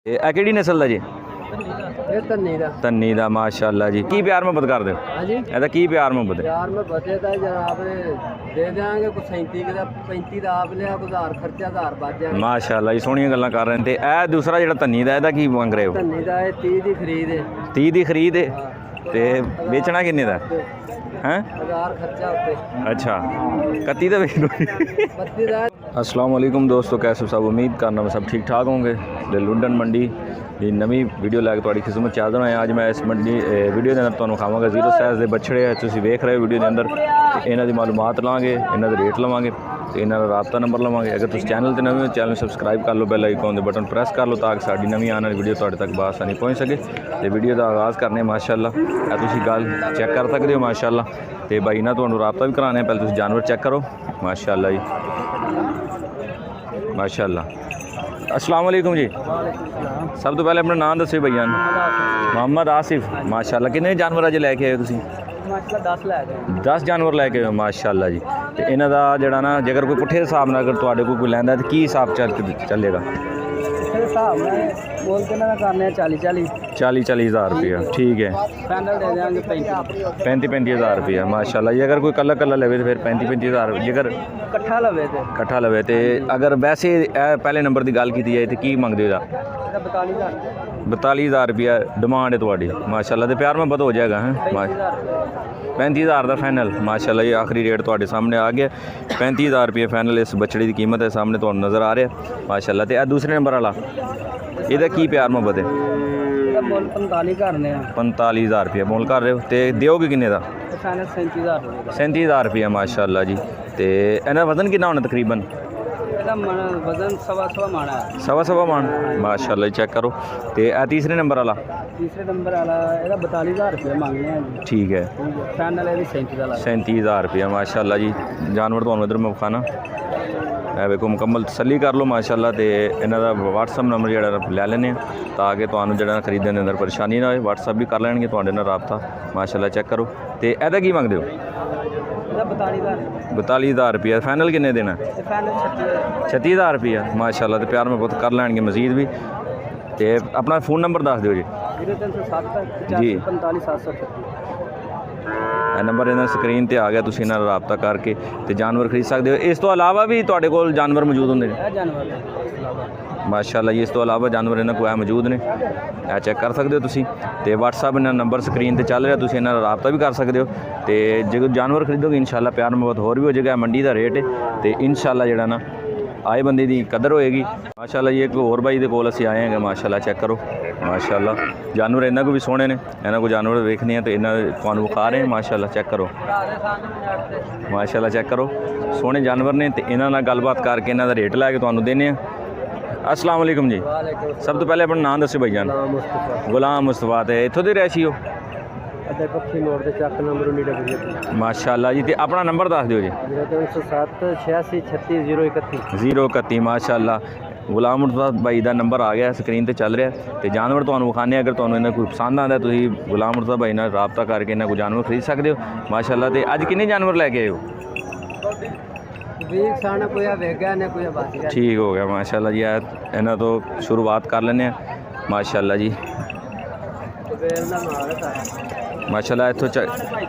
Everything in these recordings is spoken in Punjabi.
ਇਹ ਕਿਹੜੀ ਨਸਲ ਦਾ ਜੀ? ਇਹ ਧੰਨੀ ਦਾ ਮਾਸ਼ਾਅੱਲਾ ਜੀ। ਕੀ ਪਿਆਰ ਮੁਹੱਬਤ ਕਰਦੇ ਹੋ? ਹਾਂਜੀ ਇਹਦਾ ਕੀ ਪਿਆਰ ਮੁਹੱਬਤ ਹੈ? ਯਾਰ ਮੈਂ ਬਚੇ ਤਾਂ ਜਨਾਬ ਦੇ ਦੇਾਂਗੇ ਕੋਈ 37 ਦਾ 35 ਦਾ ਆਪ ਲਿਆ ਕੋਈ 1000 ਖਰਚਾ 1000 ਬਚ ਜਾਣਾ। ਮਾਸ਼ਾਅੱਲਾ ਜੀ, ਸੋਹਣੀਆਂ ਗੱਲਾਂ ਕਰ ਰਹੇ ਨੇ। ਤੇ ਇਹ ਦੂਸਰਾ ਜਿਹੜਾ ਧੰਨੀ ਦਾ, ਇਹਦਾ ਕੀ ਮੰਗ ਰਹੇ ਹੋ? ਧੰਨੀ ਦਾ ਇਹ 30 ਦੀ ਖਰੀਦ ਹੈ। 30 ਦੀ ਖਰੀਦ ਹੈ ਤੇ ਵੇਚਣਾ ਕਿੰਨੇ ਦਾ ਹੈ? 1000 ਖਰਚਾ ਉੱਤੇ। अच्छा 31 ਦਾ ਵੇਚ ਦੋ। 32 ਦਾ। अस्सलाम वालेकुम दोस्तों, कैसे हो सब? उम्मीद करना मैं सब ठीक ठाक होंगे। लुंडन मंडी ਦੀ ਨਵੀਂ ਵੀਡੀਓ ਲੈ ਕੇ ਤੁਹਾਡੀ ਖਿਦਮਤ ਚ ਹਾਜ਼ਰ ਹੋਇਆ। ਅੱਜ ਮੈਂ ਇਸ ਮੰਡੀ ਵੀਡੀਓ ਦੇ ਅੰਦਰ ਤੁਹਾਨੂੰ ਖਾਵਾਂਗਾ ਜ਼ੀਰੋ ਸਾਈਜ਼ ਦੇ ਬੱਛੜੇ। ਤੁਸੀਂ ਵੇਖ ਰਹੇ ਹੋ ਵੀਡੀਓ ਦੇ ਅੰਦਰ। ਇਹਨਾਂ ਦੀ ਮਾਲੂਮਾਤ ਲਵਾਂਗੇ, ਇਹਨਾਂ ਦੇ ਰੇਟ ਲਵਾਂਗੇ ਤੇ ਇਹਨਾਂ ਦਾ ਰਾਬਤਾ ਨੰਬਰ ਲਵਾਂਗੇ। ਅਗਰ ਤੁਸੀਂ ਚੈਨਲ ਤੇ ਨਵੇਂ ਹੋ, ਚੈਨਲ ਨੂੰ ਸਬਸਕ੍ਰਾਈਬ ਕਰ ਲਓ, ਬੈਲ ਆਈਕਨ ਦੇ ਬਟਨ ਪ੍ਰੈਸ ਕਰ ਲਓ ਤਾਂ ਕਿ ਸਾਡੀ ਨਵੀਂ ਆਉਣ ਵਾਲੀ ਵੀਡੀਓ ਤੁਹਾਡੇ ਤੱਕ ਬਾਸਾਨੀ ਪਹੁੰਚ ਸਕੇ। ਤੇ ਵੀਡੀਓ ਦਾ ਆਗਾਜ਼ ਕਰਨੇ ਮਾਸ਼ਾਅੱਲਾ। ਇਹ ਤੁਸੀਂ ਗੱਲ ਚੈੱਕ ਕਰ ਸਕਦੇ ਹੋ ਮਾਸ਼ਾਅੱਲਾ। ਤੇ ਬਾਈ ਨਾਲ ਤੁਹਾਨੂੰ ਰਾਬਤਾ ਵੀ ਕਰਾਉਣਾ ਹੈ। ਪਹਿਲਾਂ ਤੁਸੀਂ ਜਾਨਵਰ ਚੈੱਕ ਕਰੋ माशाल्लाह जी, माशाल्लाह। अस्सलाम वालेकुम जी। सब तो पहले अपना नाम दसो भैया। मोहम्मद आसिफ। माशाल्लाह कितने जानवर अज लैके आए तुसीं? माशाल्लाह 10 जानवर लैके आए माशाल्लाह जी। तो इन्हां दा जिहड़ा ना जेकर कोई पुट्ठे हिसाब नाल अगर तुहाडे कोई लैंदा तो की हिसाब चलेगा? हिसाब में बोल के ना करने 40 हज़ार रुपया। ठीक है, पैनल दे देंगे 35 हज़ार रुपया माशाल्लाह जी। अगर कोई कल्ला कल्ला लवे तो फिर 35 हज़ार। जेकर कट्ठा लवे तो अगर वैसे पहले नंबर की गल की जाए तो की मंगते हो? 42 हज़ार रुपया डिमांड है थोड़ी माशाल्लाह। तो प्यार में बद हो जाएगा है। 35 हज़ार का फाइनल माशाल्लाह। ये आखिरी रेट थोड़े सामने आ गया। 35 हज़ार रुपये फाइनल इस बछड़ी की कीमत है, सामने तो नज़र आ रहा है माशाल्लाह। तो दूसरे नंबर वाला ਇਹਦਾ ਕੀ ਪਿਆਰ ਮੁਹੱਬਤ ਹੈ? ਇਹਦਾ ਮੁੱਲ 45 ਕਰਨੇ ਆ। 45 ਹਜ਼ਾਰ ਰੁਪਏ ਮੁੱਲ ਕਰ ਰਹੇ ਹੋ ਤੇ ਦਿਓਗੇ ਕਿੰਨੇ ਦਾ? 37 ਹਜ਼ਾਰ ਰੁਪਏ। 37 ਹਜ਼ਾਰ ਰੁਪਏ ਮਾਸ਼ਾਅੱਲਾ ਜੀ। ਤੇ ਇਹਦਾ ਵਜ਼ਨ ਕਿੰਨਾ ਹੋਣਾ ਤਕਰੀਬਨ? ਇਹਦਾ ਵਜ਼ਨ ਸਵਾ ਮਣ ਹੈ। ਸਵਾ ਮਣ ਮਾਸ਼ਾਅੱਲਾ। ਚੈੱਕ ਕਰੋ। ਤੇ ਇਹ ਤੀਸਰੇ ਨੰਬਰ ਵਾਲਾ? ਤੀਸਰੇ ਨੰਬਰ ਵਾਲਾ ਇਹਦਾ 42 ਹਜ਼ਾਰ ਰੁਪਏ ਮੰਗਦੇ ਆ ਜੀ। ਠੀਕ ਹੈ, ਫਾਈਨਲ ਇਹਦੀ 37 ਦਾ ਲਾ। 37 ਹਜ਼ਾਰ ਰੁਪਏ ਮਾਸ਼ਾਅੱਲਾ ਜੀ। ਜਾਨਵਰ ਤੁਹਾਨੂੰ ਇਧਰ ਮੈਂ ਵਿਖਾਣਾ। ਇਹ ਵੇਖੋ ਮੁਕੰਮਲ ਤਸੱਲੀ ਕਰ ਲਓ ਮਾਸ਼ਾਅੱਲਾ। ਤੇ ਇਹਨਾਂ ਦਾ WhatsApp ਨੰਬਰ ਜਿਹੜਾ ਲੈ ਲੈਣੇ ਆ ਤਾਂ ਕਿ ਤੁਹਾਨੂੰ ਜਿਹੜਾ ਖਰੀਦਣ ਦੇ ਅੰਦਰ ਪਰੇਸ਼ਾਨੀ ਨਾ ਹੋਏ। WhatsApp ਵੀ ਕਰ ਲੈਣਗੇ ਤੁਹਾਡੇ ਨਾਲ ਰਾਬਤਾ ਮਾਸ਼ਾਅੱਲਾ। ਚੈੱਕ ਕਰੋ। ਤੇ ਇਹਦਾ ਕੀ ਮੰਗਦੇ ਹੋ? ਇਹਦਾ 42 ਹਜ਼ਾਰ ਰੁਪਏ। ਫਾਈਨਲ ਕਿੰਨੇ ਦੇਣਾ? ਫਾਈਨਲ 36 ਹਜ਼ਾਰ ਰੁਪਏ ਮਾਸ਼ਾਅੱਲਾ। ਤੇ ਪਿਆਰ ਮੈਂ ਬਹੁਤ ਕਰ ਲੈਣਗੇ ਮਜ਼ੀਦ ਵੀ। ਤੇ ਆਪਣਾ फ़ोन नंबर दस दिओ जी। 0307 जी 45 736। ਇਹ ਨੰਬਰ ਇਹਨਾਂ ਸਕਰੀਨ ਤੇ ਆ ਗਿਆ। ਤੁਸੀਂ ਇਹਨਾਂ ਨਾਲ ਰਾਬਤਾ ਕਰਕੇ ਤੇ ਜਾਨਵਰ ਖਰੀਦ ਸਕਦੇ ਹੋ। ਇਸ ਤੋਂ ਇਲਾਵਾ ਵੀ ਤੁਹਾਡੇ ਕੋਲ ਜਾਨਵਰ ਮੌਜੂਦ ਹੁੰਦੇ ਨੇ? ਇਹ ਜਾਨਵਰ ਮਾਸ਼ਾਅੱਲਾ ਜੀ। ਇਸ ਤੋਂ ਇਲਾਵਾ ਜਾਨਵਰ ਇਹਨਾਂ ਕੋਲ ਮੌਜੂਦ ਨੇ। ਇਹ ਚੈੱਕ ਕਰ ਸਕਦੇ ਹੋ ਤੁਸੀਂ। ਤੇ WhatsApp ਇਹਨਾਂ ਨੰਬਰ ਸਕਰੀਨ ਤੇ ਚੱਲ ਰਿਹਾ, ਤੁਸੀਂ ਇਹਨਾਂ ਨਾਲ ਰਾਬਤਾ ਵੀ ਕਰ ਸਕਦੇ ਹੋ। ਤੇ ਜੇ ਜਾਨਵਰ ਖਰੀਦੋਗੇ ਇਨਸ਼ਾਅੱਲਾ ਪਿਆਰ ਮੁਹੱਬਤ ਹੋਰ ਵੀ ਹੋ ਜਾਏਗਾ। ਮੰਡੀ ਦਾ ਰੇਟ ਹੈ ਤੇ ਇਨਸ਼ਾਅੱਲਾ ਜਿਹੜਾ ਨਾ ਆਏ ਬੰਦੇ ਦੀ ਕਦਰ ਹੋਏਗੀ ਮਾਸ਼ਾਅੱਲਾ ਜੀ। ਇੱਕ ਹੋਰ ਬਾਈ ਦੇ ਕੋਲ ਅਸੀਂ ਆਏ ਹਾਂ ਮਾਸ਼ਾਅੱਲਾ। ਚੈੱਕ ਕਰੋ ਮਾਸ਼ਾਅੱਲਾ। ਜਾਨਵਰ ਇਹਨਾਂ ਕੋ ਵੀ ਸੋਹਣੇ ਨੇ। ਇਹਨਾਂ ਕੋ ਜਾਨਵਰ ਵੇਖਣੇ ਆ ਤੇ ਇਹਨਾਂ ਤੁਹਾਨੂੰ ਵਿਖਾ ਰਹੇ ਮਾਸ਼ਾਅੱਲਾ। ਚੈੱਕ ਕਰੋ ਮਾਸ਼ਾਅੱਲਾ। ਚੈੱਕ ਕਰੋ ਸੋਹਣੇ ਜਾਨਵਰ ਨੇ ਤੇ ਇਹਨਾਂ ਨਾਲ ਗੱਲਬਾਤ ਕਰਕੇ ਇਹਨਾਂ ਦਾ ਰੇਟ ਲੈ ਕੇ ਤੁਹਾਨੂੰ ਦੇਣੇ ਆ। अस्सलाम वालेकुम जी। सब तो पहले अपना नाम दसो भाई जान। गुलाम मुस्तफा। तो इतों के रैशी हो? माशाअल्लाह जी। तो अपना नंबर दस दिओ जी। 0307 86 36 031 031 माशाअल्लाह। गुलाम मुस्तफा भाई का नंबर आ गया स्क्रीन पर चल रहा है। तो जानवर तुहानू विखाने अगर तुहानू इन्हें कोई पसंद आता तुसीं गुलाम मुस्तफा भाई नाल राबता करके इन्हें कोई जानवर खरीद सकते हो माशाअल्लाह। तो अज कितने जानवर लैके आए हो? ठीक हो गया माशाअल्लाह जी। इन्हों तो शुरुआत कर लें माशाअल्लाह जी। माशाअल्लाह इतों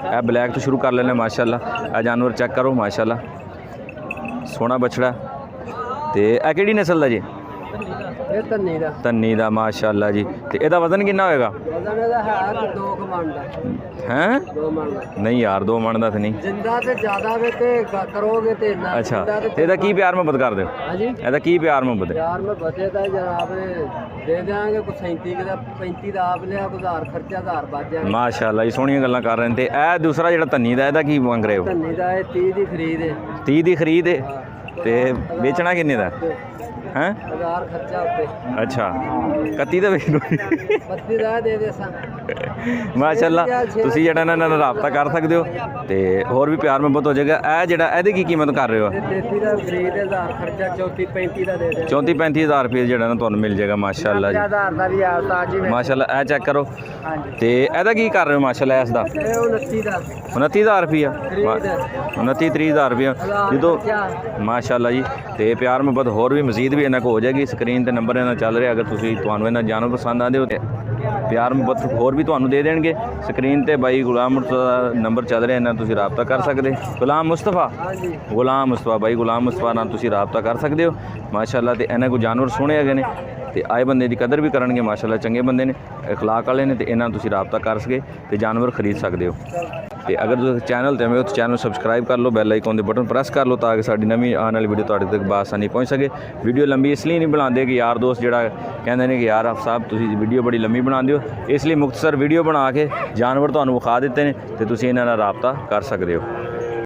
यह ब्लैक तो शुरू कर लें माशाअल्लाह। यह जानवर चेक करो माशाअल्लाह। सोहना बछड़ा। तो यह किहड़ी नस्ल का जी? धन्नी दा माशाअल्लाह जी। तो यदा वजन कितना होएगा? हैं नहीं यार 2 मन का तो नहीं। अच्छा तो यदा की प्यार मुहब्बत कर दो? यदा की प्यार मुहब्बत है? माशाअल्लाह जी। सोहणियां गल्लां कर रहे हैं। तो यह दूसरा जिहड़ा धन्नी दा यदा की मंग रहे हो? 30 दी खरीद है। 30 दी खरीद है। तो बेचना किन्ने दा हैं? 1000 खर्चा उत्ते। अच्छा 31 ਦਾ ਵੇਚ ਦੋ। 32 ਦਾ ਦੇ ਦੇ ਸਾਂ ਮਾਸ਼ਾਅੱਲਾ। ਤੁਸੀਂ ਜਿਹੜਾ ਇਹਨਾਂ ਨਾਲ ਰਾਬਤਾ ਕਰ ਸਕਦੇ ਹੋ ਤੇ ਹੋਰ ਵੀ ਪਿਆਰ ਮੁਹੱਬਤ ਹੋ ਜਾਏਗਾ। ਇਹ ਜਿਹੜਾ ਇਹਦੀ ਕੀ ਕੀਮਤ ਕਰ ਰਹੇ ਹੋ? 33 ਦਾ ਖਰੀਦ 1000 ਖਰਚਾ 34 35 ਦਾ ਦੇ ਦੇ। 34 35 ਹਜ਼ਾਰ ਰੁਪਏ ਜਿਹੜਾ ਨਾ ਤੁਹਾਨੂੰ ਮਿਲ ਜਾਏਗਾ ਮਾਸ਼ਾਅੱਲਾ ਜੀ। 1000 ਦਾ ਵੀ ਆ ਤਾਜੀ ਮਾਸ਼ਾਅੱਲਾ। ਇਹ ਚੈੱਕ ਕਰੋ। ਹਾਂਜੀ। ਤੇ ਇਹਦਾ ਕੀ ਕਰ ਰਹੇ ਹੋ ਮਾਸ਼ਾਅੱਲਾ? ਇਸ ਦਾ 29 ਦਾ 29,000 ਰੁਪਇਆ। 29 30,000 ਰੁਪਇਆ ਜਦੋਂ ਮਾਸ਼ਾਅੱਲਾ ਜੀ। ਤੇ ਪਿਆਰ ਮੁਹੱਬਤ ਹੋਰ ਵੀ ਮਜ਼ੀਦ ਵੀ ਇਹਨਾਂ ਕੋ ਹੋ ਜਾਏਗੀ। ਸਕਰੀਨ ਤੇ ਨੰਬਰ ਇਹਨਾਂ ਚੱਲ ਰਿਹਾ, ਅਗਰ ਤੁਸੀਂ ਤੁਹਾਨੂੰ ਇਹਨਾਂ ਜਾਨਵਰ ਪਸੰਦ ਆਉਂਦੇ ਹੋ ਤੇ ਪਿਆਰ ਮੁਹੱਬਤ ਹੋਰ ਵੀ ਤੁਹਾਨੂੰ ਦੇ ਦੇਣਗੇ। ਸਕਰੀਨ ਤੇ ਬਾਈ ਗੁਲਾਮ ਮੁਸਤਫਾ ਦਾ ਨੰਬਰ ਚੱਲ ਰਿਹਾ, ਇਹਨਾਂ ਤੁਸੀਂ ਰਾਬਤਾ ਕਰ ਸਕਦੇ। ਗੁਲਾਮ ਮੁਸਤਫਾ ਬਾਈ ਗੁਲਾਮ ਮੁਸਤਫਾ ਨਾਲ ਤੁਸੀਂ ਰਾਬਤਾ ਕਰ ਸਕਦੇ ਹੋ ਮਾਸ਼ਾਅੱਲਾ। ਤੇ ਇਹਨਾਂ ਕੋ ਜਾਨਵਰ ਸੋਹਣੇ ਹੈਗੇ ਨੇ ਤੇ ਆਏ ਬੰਦੇ ਦੀ ਕਦਰ ਵੀ ਕਰਨਗੇ ਮਾਸ਼ਾਅੱਲਾ, ਚੰਗੇ ਬੰਦੇ ਨੇ, اخلاق ਵਾਲੇ ਨੇ, ਤੇ ਇਹਨਾਂ ਤੁਸੀਂ ਰਾਬਤਾ ਕਰ ਸਕੇ ਤੇ ਜਾਨਵਰ ਖਰੀਦ ਸਕਦੇ ਹੋ। ਤੇ ਅਗਰ ਤੁਸੀਂ ਚੈਨਲ ਤੇ ਆਏ ਹੋ ਤਾਂ ਚੈਨਲ ਸਬਸਕ੍ਰਾਈਬ ਕਰ ਲਓ, ਬੈਲ ਆਈਕਨ ਦੇ ਬਟਨ ਪ੍ਰੈਸ ਕਰ ਲਓ ਤਾਂ ਕਿ ਸਾਡੀ ਨਵੀਂ ਆਉਣ ਵਾਲੀ ਵੀਡੀਓ ਤੁਹਾਡੇ ਤੱਕ ਬਾਸਾਨੀ ਪਹੁੰਚ ਸਕੇ। ਵੀਡੀਓ ਲੰਬੀ ਇਸ ਲਈ ਨਹੀਂ ਬਣਾਉਂਦੇ ਕਿ ਯਾਰ ਦੋਸਤ ਜਿਹੜਾ ਕਹਿੰਦੇ ਨੇ ਕਿ ਯਾਰ ਆਪ ਸਾਹਿਬ ਤੁਸੀਂ ਵੀਡੀਓ ਬੜੀ ਲੰਮੀ ਬਣਾਉਂਦੇ ਹੋ, ਇਸ ਲਈ ਮੁਖਤਸਰ ਵੀਡੀਓ ਬਣਾ ਕੇ ਜਾਨਵਰ ਤੁਹਾਨੂੰ ਵਿਖਾ ਦਿੱਤੇ ਨੇ ਤੇ ਤੁਸੀਂ ਇਹਨਾਂ ਨਾਲ ਰਾਬਤਾ ਕਰ ਸਕਦੇ ਹੋ।